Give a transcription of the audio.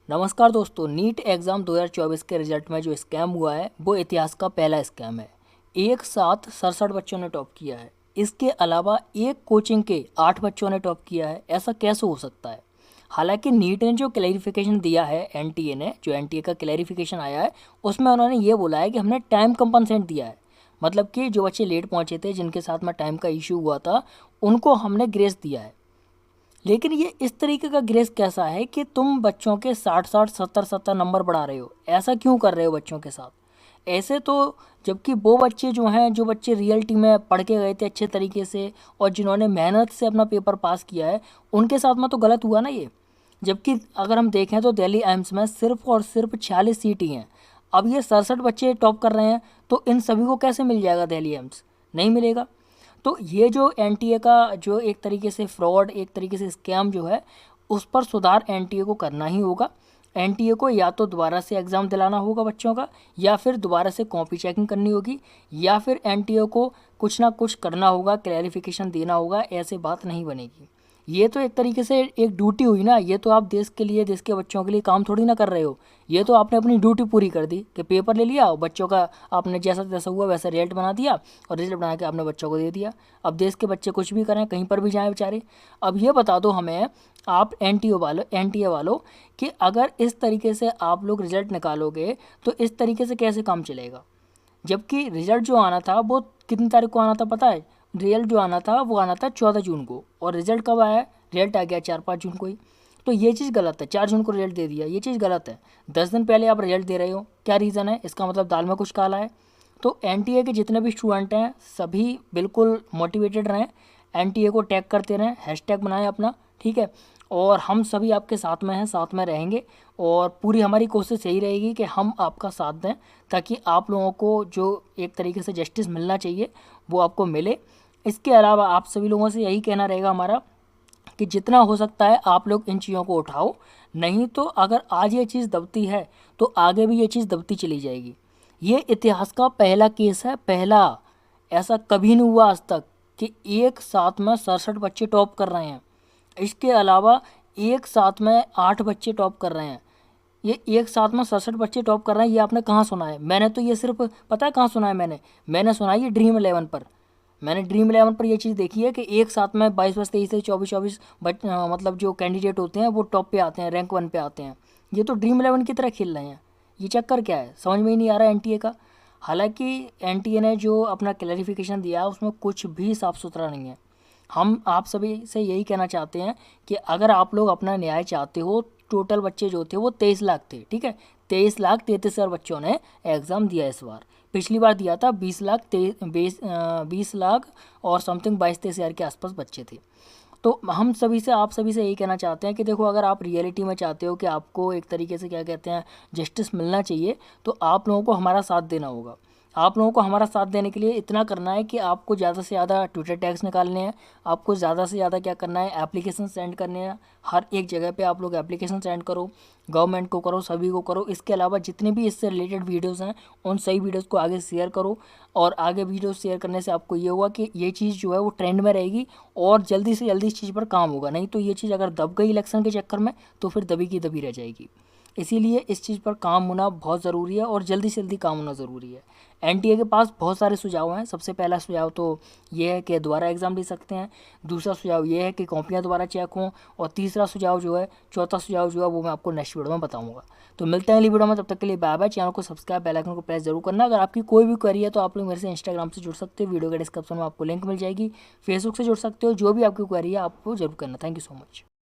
नमस्कार दोस्तों, NEET exam 2024 के रिजल्ट में जो स्कैम हुआ है वो इतिहास का पहला स्कैम है। एक साथ 67 बच्चों ने टॉप किया है। इसके अलावा एक कोचिंग के 8 बच्चों ने टॉप किया है। ऐसा कैसे हो सकता है? हालांकि नीट ने जो क्लैरिफिकेशन दिया है, एनटीए ने जो एनटीए का क्लैरिफिकेशन आया है उसमें उन्होंने ये बोला है कि हमने टाइम कंपनसेट दिया है। मतलब कि जो बच्चे लेट पहुँचे थे, जिनके साथ में टाइम का इशू हुआ था, उनको हमने ग्रेस दिया है। लेकिन ये इस तरीके का ग्रेस कैसा है कि तुम बच्चों के 60-60 70-70 नंबर बढ़ा रहे हो? ऐसा क्यों कर रहे हो बच्चों के साथ? ऐसे तो जबकि वो बच्चे जो हैं, जो बच्चे रियलिटी में पढ़ के गए थे अच्छे तरीके से और जिन्होंने मेहनत से अपना पेपर पास किया है, उनके साथ में तो गलत हुआ ना ये। जबकि अगर हम देखें तो दिल्ली एम्स में सिर्फ और सिर्फ 46 सीट ही हैं। अब ये 67 बच्चे टॉप कर रहे हैं, तो इन सभी को कैसे मिल जाएगा दिल्ली एम्स? नहीं मिलेगा। तो ये जो एनटीए का जो एक तरीके से फ्रॉड, एक तरीके से स्कैम जो है, उस पर सुधार एनटीए को करना ही होगा। एनटीए को या तो दोबारा से एग्ज़ाम दिलाना होगा बच्चों का, या फिर दोबारा से कॉपी चेकिंग करनी होगी, या फिर एनटीए को कुछ ना कुछ करना होगा, क्लैरिफिकेशन देना होगा। ऐसे बात नहीं बनेगी। ये तो एक तरीके से एक ड्यूटी हुई ना। ये तो आप देश के लिए, देश के बच्चों के लिए काम थोड़ी ना कर रहे हो। ये तो आपने अपनी ड्यूटी पूरी कर दी कि पेपर ले लिया और बच्चों का आपने जैसा तैसा हुआ वैसा रिजल्ट बना दिया और रिजल्ट बना के आपने बच्चों को दे दिया। अब देश के बच्चे कुछ भी करें, कहीं पर भी जाएं बेचारे। अब ये बता दो हमें, आप एनटीए वालों, कि अगर इस तरीके से आप लोग रिजल्ट निकालोगे तो इस तरीके से कैसे काम चलेगा? जबकि रिजल्ट जो आना था वो कितनी तारीख को आना था पता है? रिजल्ट जो आना था वो आना था 14 जून को, और रिजल्ट कब आया? रिजल्ट आ गया 4-5 जून को ही। तो ये चीज़ गलत है। 4 जून को रिजल्ट दे दिया, ये चीज़ गलत है। 10 दिन पहले आप रिजल्ट दे रहे हो, क्या रीज़न है? इसका मतलब दाल में कुछ काला है। तो एनटीए के जितने भी स्टूडेंट हैं सभी बिल्कुल मोटिवेटेड रहें, एनटीए को टैग करते रहें, हैशटैग बनाएं अपना, ठीक है। और हम सभी आपके साथ में हैं, साथ में रहेंगे, और पूरी हमारी कोशिश यही रहेगी कि हम आपका साथ दें, ताकि आप लोगों को जो एक तरीके से जस्टिस मिलना चाहिए वो आपको मिले। इसके अलावा आप सभी लोगों से यही कहना रहेगा हमारा कि जितना हो सकता है आप लोग इन चीज़ों को उठाओ। नहीं तो अगर आज ये चीज़ दबती है तो आगे भी ये चीज़ दबती चली जाएगी। ये इतिहास का पहला केस है, पहला। ऐसा कभी नहीं हुआ आज तक कि एक साथ में 67 बच्चे टॉप कर रहे हैं। इसके अलावा एक साथ में 8 बच्चे टॉप कर रहे हैं। ये एक साथ में 67 बच्चे टॉप कर रहे हैं, ये आपने कहाँ सुना है? मैंने तो ये सिर्फ, पता है कहाँ सुना है मैंने सुना है ये ड्रीम 11 पर। मैंने ड्रीम 11 पर ये चीज़ देखी है कि एक साथ में 22-22, 23-23, 24-24 मतलब जो कैंडिडेट होते हैं वो टॉप पे आते हैं, रैंक 1 पे आते हैं। ये तो ड्रीम 11 की तरह खेल रहे हैं। ये चक्कर क्या है, समझ में ही नहीं आ रहा है एनटीए का। हालांकि एनटीए ने जो अपना क्लैरिफिकेशन दिया उसमें कुछ भी साफ सुथरा नहीं है। हम आप सभी से यही कहना चाहते हैं कि अगर आप लोग अपना न्याय चाहते हो, टोटल बच्चे जो थे वो 23 लाख थे, ठीक है। 23,33,000 बच्चों ने एग्ज़ाम दिया इस बार। पिछली बार दिया था 20 लाख और समथिंग 22-23 हज़ार के आसपास बच्चे थे। तो हम सभी से, आप सभी से यही कहना चाहते हैं कि देखो, अगर आप रियलिटी में चाहते हो कि आपको एक तरीके से क्या कहते हैं जस्टिस मिलना चाहिए, तो आप लोगों को हमारा साथ देना होगा। आप लोगों को हमारा साथ देने के लिए इतना करना है कि आपको ज़्यादा से ज़्यादा ट्विटर टैग्स निकालने हैं। आपको ज़्यादा से ज़्यादा क्या करना है, एप्लीकेशन सेंड करने हैं। हर एक जगह पे आप लोग एप्लीकेशन सेंड करो, गवर्नमेंट को करो, सभी को करो। इसके अलावा जितने भी इससे रिलेटेड वीडियोज़ हैं उन सही वीडियोज़ को आगे शेयर करो। और आगे वीडियो शेयर करने से आपको ये होगा कि ये चीज़ जो है वो ट्रेंड में रहेगी और जल्दी से जल्दी इस चीज़ पर काम होगा। नहीं तो ये चीज़ अगर दब गई इलेक्शन के चक्कर में तो फिर दबी की दबी रह जाएगी। इसीलिए इस चीज़ पर काम होना बहुत ज़रूरी है और जल्दी से जल्दी काम होना ज़रूरी है। एनटीए के पास बहुत सारे सुझाव हैं। सबसे पहला सुझाव तो ये है कि दोबारा एग्ज़ाम दे सकते हैं। दूसरा सुझाव ये है कि कॉपियाँ दोबारा चेक हों। और तीसरा सुझाव जो है, चौथा सुझाव जो है वो मैं आपको नेक्स्ट वीडियो में बताऊँगा। तो मिलते हैं अगली वीडियो में, तब तक के लिए बाय बाय। चैनल को सब्सक्राइब, बेल आइकन को प्रेस जरूर करना। अगर आपकी कोई भी क्वेरी है तो आप लोग मेरे से इंस्टाग्राम से जुड़ सकते हो, वीडियो के डिस्क्रिप्शन में आपको लिंक मिल जाएगी। फेसबुक से जुड़ सकते हो। जो भी आपकी क्वेरी है आपको जरूर करना। Thank you so much.